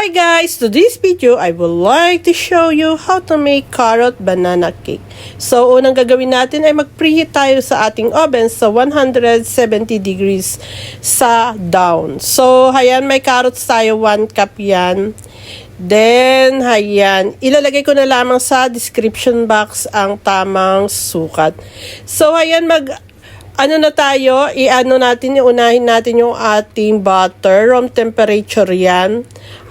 Hi guys! To this video, I would like to show you how to make carrot banana cake. So, unang gagawin natin ay mag-preheat tayo sa ating oven sa 170 degrees sa down. So, ayan, may carrots tayo, 1 cup yan. Then, ayan, ilalagay ko na lamang sa description box ang tamang sukat. So, ayan, ano na tayo, unahin natin yung ating butter, room temperature yan.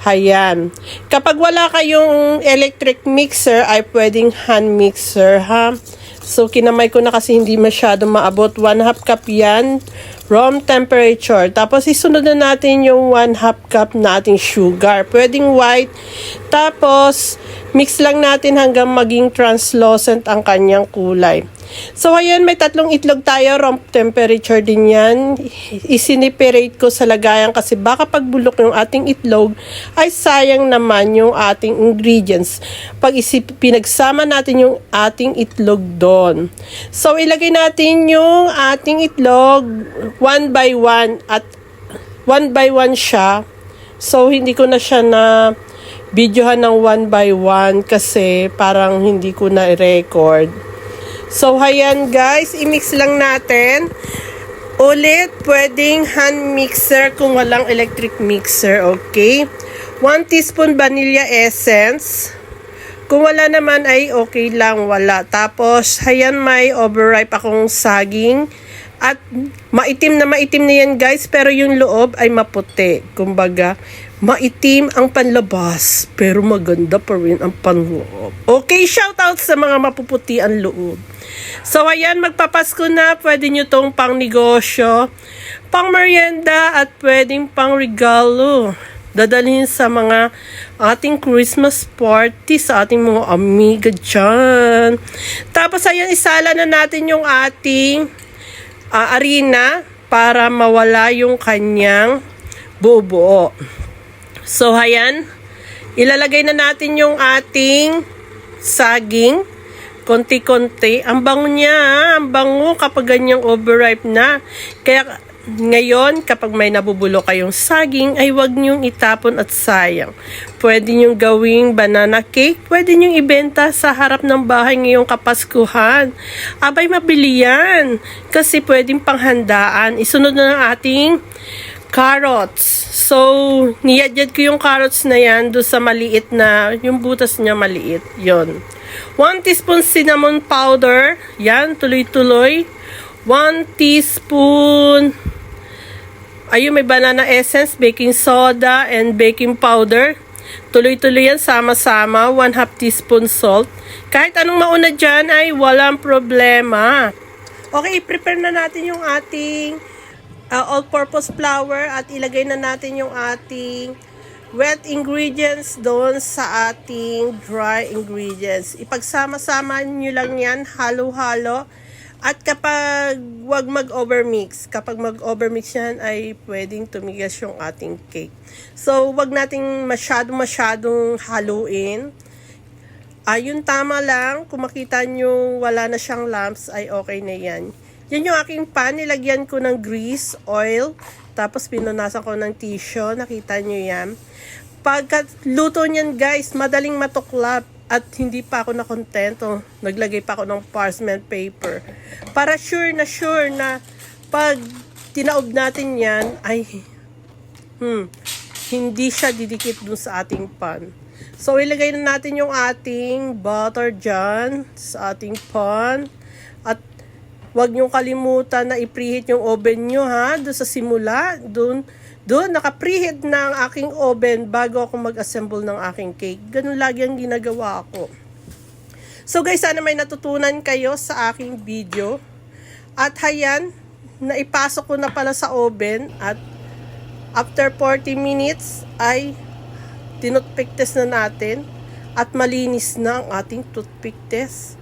Ayan. Kapag wala kayong electric mixer, ay pwedeng hand mixer, ha? So, kinamay ko na kasi hindi masyado maabot. 1/2 cup yan, room temperature. Tapos, isunod na natin yung 1/2 cup na ating sugar. Pwedeng white. Tapos, mix lang natin hanggang maging translucent ang kanyang kulay. So, ayan, may 3 itlog tayo. Room temperature din yan. Isiniperate ko sa lagayan kasi baka pagbulok yung ating itlog, ay sayang naman yung ating ingredients. Pag pinagsama natin yung ating itlog doon. So, ilagay natin yung ating itlog 1 by 1 at 1 by 1 siya. So, hindi ko na siya na videohan ng 1 by 1 kasi parang hindi ko na i-record. So, ayan guys, i-mix lang natin. Ulit, pwedeng hand mixer kung walang electric mixer, okay? 1 teaspoon vanilla essence. Kung wala naman ay okay lang, wala. Tapos, ayan, may overripe akong saging. At maitim na yan guys, pero yung loob ay maputi. Kumbaga, maitim ang panlabas, pero maganda pa rin ang panloob. Okay, shoutout sa mga mapuputi ang loob. So, ayan, magpapasko na. Pwede nyo tong pang negosyo, pang merienda, at pwedeng pang regalo. Dadalhin sa mga ating Christmas party sa ating mga amiga dyan. Tapos, ayan, isala na natin yung ating harina para mawala yung kanyang buo-buo. So, ayan, ilalagay na natin yung ating saging. Konti-konti. Ang bango niya, ang bango kapag ganyang overripe na. Kaya ngayon, kapag may nabubulo kayong saging, ay huwag niyong itapon at sayang. Pwede niyong gawing banana cake. Pwede niyong ibenta sa harap ng bahay ngayong Kapaskuhan. Abay, mabili yan. Kasi pwedeng panghandaan. Isunod na ng ating carrots. So, niyadjad ko yung carrots na yan doon sa maliit na, yung butas niya maliit. Yon. 1 teaspoon cinnamon powder. Yan, tuloy-tuloy. 1 teaspoon. Ayun, may banana essence, baking soda, and baking powder. Tuloy-tuloy yan, sama-sama. 1/2 teaspoon salt. Kahit anong mauna dyan ay walang problema. Okay, prepare na natin yung ating all-purpose flour at ilagay na natin yung ating wet ingredients doon sa ating dry ingredients. Ipagsama-sama nyo lang yan, halo-halo. At kapag wag mag-overmix, kapag mag-overmix yan ay pwedeng tumigas yung ating cake. So, wag nating masyadong haluin. Ayun, tama lang. Kung makita nyo wala na siyang lumps ay okay na yan. Yan yung aking pan. Nilagyan ko ng grease, oil, tapos pinunasan ko ng tissue. Nakita nyo yan. Pagkat luto niyan guys, madaling matuklap at hindi pa ako nakontento. Naglagay pa ako ng parchment paper. Para sure na pag tinaob natin yan, ay hindi siya didikit dun sa ating pan. So, ilagay na natin yung ating butter dyan sa ating pan. At huwag niyong kalimutan na i-preheat yung oven nyo, ha? Doon sa simula, doon, naka-preheat na ang aking oven bago ako mag-assemble ng aking cake. Ganun lagi ang ginagawa ko. So guys, sana may natutunan kayo sa aking video. At hayan, naipasok ko na pala sa oven at after 40 minutes ay tinutpick test na natin at malinis na ang ating toothpick test.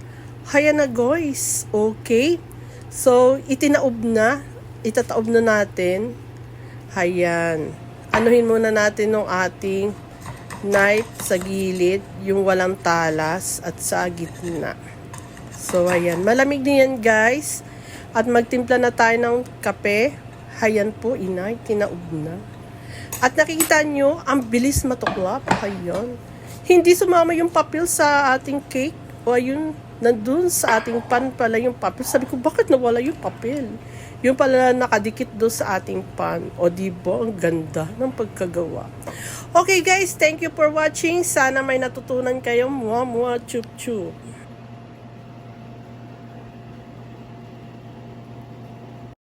Hayan na guys, okay? So, itataob na natin. Ayan. Anuhin muna natin ng ating knife sa gilid, yung walang talas, at sa gitna. So, ayan. Malamig na yan, guys. At magtimpla na tayo ng kape. Ayan po, inay. Tinaob na. At nakikita nyo, ang bilis matuklap. Ayan. Hindi sumama yung papel sa ating cake. O ayun, nandun sa ating pan pala yung papel. Sabi ko, bakit nawala yung papel? Yung pala nakadikit doon sa ating pan. O diba, ang ganda ng pagkagawa. Okay guys, thank you for watching. Sana may natutunan kayo. Mua mua chup chup.